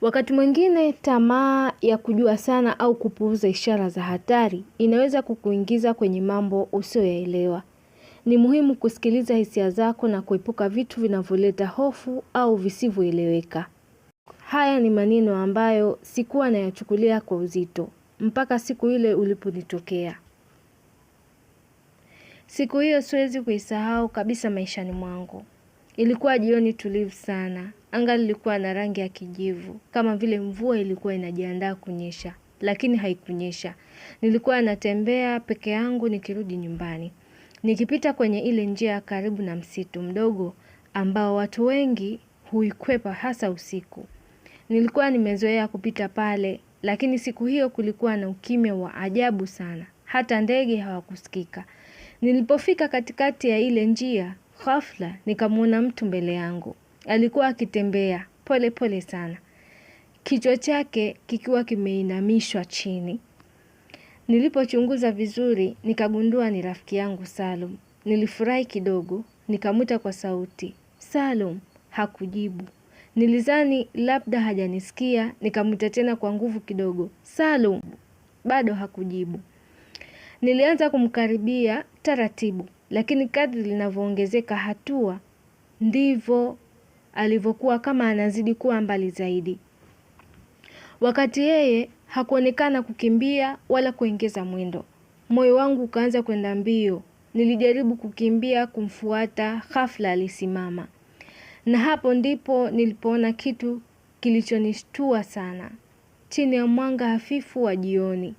Wakati mwingine tamaa ya kujua sana au kupuuza ishara za hatari inaweza kukuingiza kwenye mambo usiyoyaelewa. Ni muhimu kusikiliza hisia zako na kuepuka vitu vinavyoleta hofu au visivyoeleweka. Haya ni maneno ambayo sikuwa nayachukulia kwa uzito mpaka siku ile uliponitokea. Siku hiyo siwezi kuisahau kabisa maishani mwangu. Ilikuwa jioni tulivu sana. Anga lilikuwa na rangi ya kijivu, kama vile mvua ilikuwa inajiandaa kunyesha, lakini haikunyesha. Nilikuwa natembea peke yangu nikirudi nyumbani. Nikipita kwenye ile njia karibu na msitu mdogo ambao watu wengi huikwepa hasa usiku. Nilikuwa nimezoea kupita pale, lakini siku hiyo kulikuwa na ukimya wa ajabu sana. Hata ndege hawakusikika. Nilipofika katikati ya ile njia, ghafla nikamwona mtu mbele yangu. Alikuwa akitembea pole pole sana. Kichwa chake kikiwa kimeinamishwa chini. Nilipochunguza vizuri, nikagundua ni rafiki yangu Salum. Nilifurahi kidogo, nikamuita kwa sauti. Salum, hakujibu. Nilizani labda hajanisikia, nikamuita tena kwa nguvu kidogo. Salum, bado hakujibu. Nilianza kumkaribia taratibu, lakini kadri linavyoongezeka hatua, ndivyo alivyokuwa kama anazidi kuwa mbali zaidi. Wakati yeye hakuonekana kukimbia wala kuongeza mwendo. Moyo wangu ukaanza kwenda mbio. Nilijaribu kukimbia kumfuata, ghafla alisimama. Na hapo ndipo nilipoona kitu kilichonishtua sana. Chini ya mwanga hafifu wa jioni.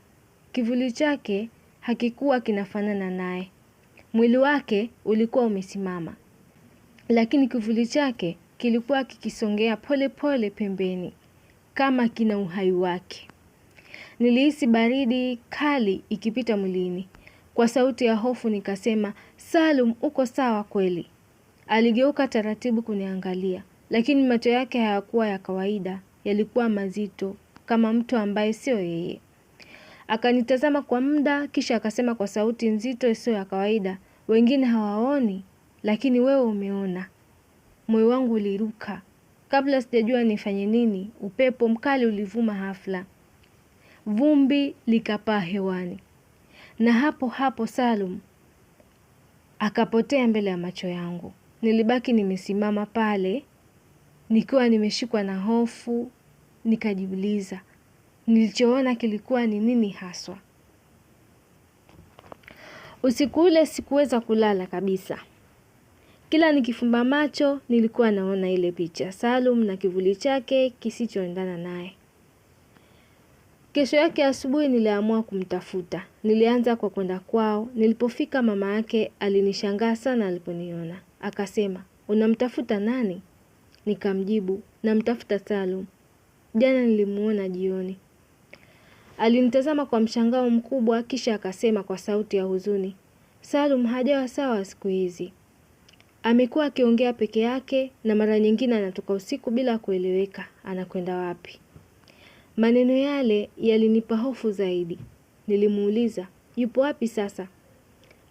Kivuli chake hakikuwa kinafanana naye. Mwili wake ulikuwa umesimama. Lakini kivuli chake kilikuwa kikisongea pole pole pembeni, kama kina uhai wake. Nilihisi baridi kali ikipita mwilini. Kwa sauti ya hofu nikasema, Salum, uko sawa kweli? Aligeuka taratibu kuniangalia, lakini macho yake hayakuwa ya kawaida, yalikuwa mazito, kama mtu ambaye sio yeye. Akanitazama kwa muda, kisha akasema kwa sauti nzito isiyo ya kawaida, wengine hawaoni, lakini wewe umeona. Moyo wangu uliruka. Kabla sijajua nifanye nini, upepo mkali ulivuma hafla. Vumbi likapaa hewani. Na hapo hapo Salum akapotea mbele ya macho yangu. Nilibaki nimesimama pale, nikiwa nimeshikwa na hofu, nikajiuliza. Nilichoona kilikuwa ni nini haswa? Usiku ule sikuweza kulala kabisa. Kila nikifumba macho nilikuwa naona ile picha Salum na kivuli chake kisichoendana naye. Kesho yake asubuhi niliamua kumtafuta. Nilianza kwa kwenda kwao. Nilipofika mama yake alinishangaa sana aliponiona. Akasema, "Unamtafuta nani?" Nikamjibu, "Namtafuta Salum. Jana nilimuona jioni." Alinitazama kwa mshangao mkubwa kisha akasema kwa sauti ya huzuni, "Salum hajawa sawa siku hizi. Amekuwa akiongea peke yake na mara nyingine anatoka usiku bila kueleweka anakwenda wapi." Maneno yale yalinipa hofu zaidi. Nilimuuliza, "Yupo wapi sasa?"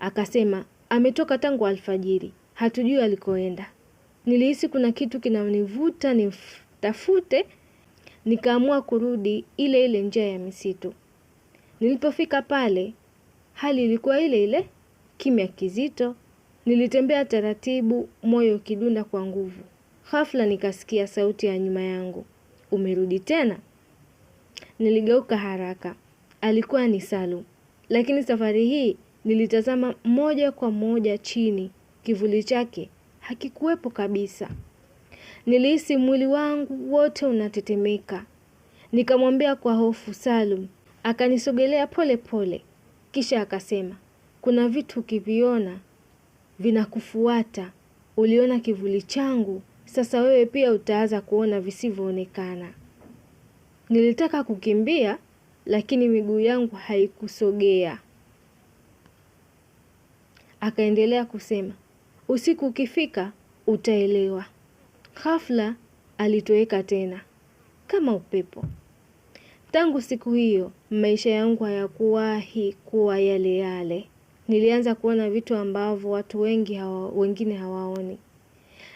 Akasema, "Ametoka tangu alfajiri. Hatujui alikoenda." Nilihisi kuna kitu kinanivuta nitafute, nikaamua kurudi ile ile njia ya misitu. Nilipofika pale, hali ilikuwa ile ile, kimya kizito. Nilitembea taratibu, moyo ukidunda kwa nguvu. Ghafla nikasikia sauti ya nyuma yangu, "Umerudi tena?" Niligeuka haraka. Alikuwa ni Salum. Lakini safari hii nilitazama moja kwa moja chini. Kivuli chake hakikuwepo kabisa. Nilihisi mwili wangu wote unatetemeka. Nikamwambia kwa hofu, "Salum." Akanisogelea pole pole. Kisha akasema, "Kuna vitu ukiviona vinakufuata. Uliona kivuli changu, sasa wewe pia utaanza kuona visivyoonekana." Nilitaka kukimbia, lakini miguu yangu haikusogea. Akaendelea kusema, "Usiku ukifika, utaelewa." Ghafla alitoweka tena, kama upepo. Tangu siku hiyo, maisha yangu hayakuwahi kuwa yale yale. Nilianza kuona vitu ambavyo watu wengine hawaoni.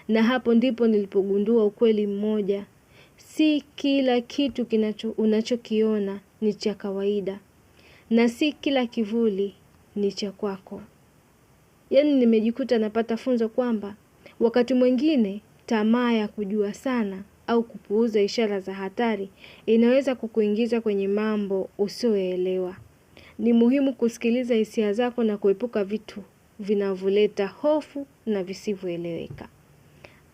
Na hapo ndipo nilipogundua ukweli mmoja. Si kila kitu unachokiona ni cha kawaida, na si kila kivuli ni cha kwako. Yaani nimejikuta napata funzo kwamba wakati mwingine tamaa ya kujua sana au kupuuza ishara za hatari inaweza kukuingiza kwenye mambo usioelewa. Ni muhimu kusikiliza hisia zako na kuepuka vitu vinavyoleta hofu na visivyoeleweka.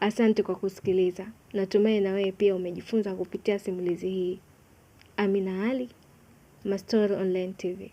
Asante kwa kusikiliza. Natumai na wewe pia umejifunza kupitia simulizi hii. Amina Ali, Mastori Online TV.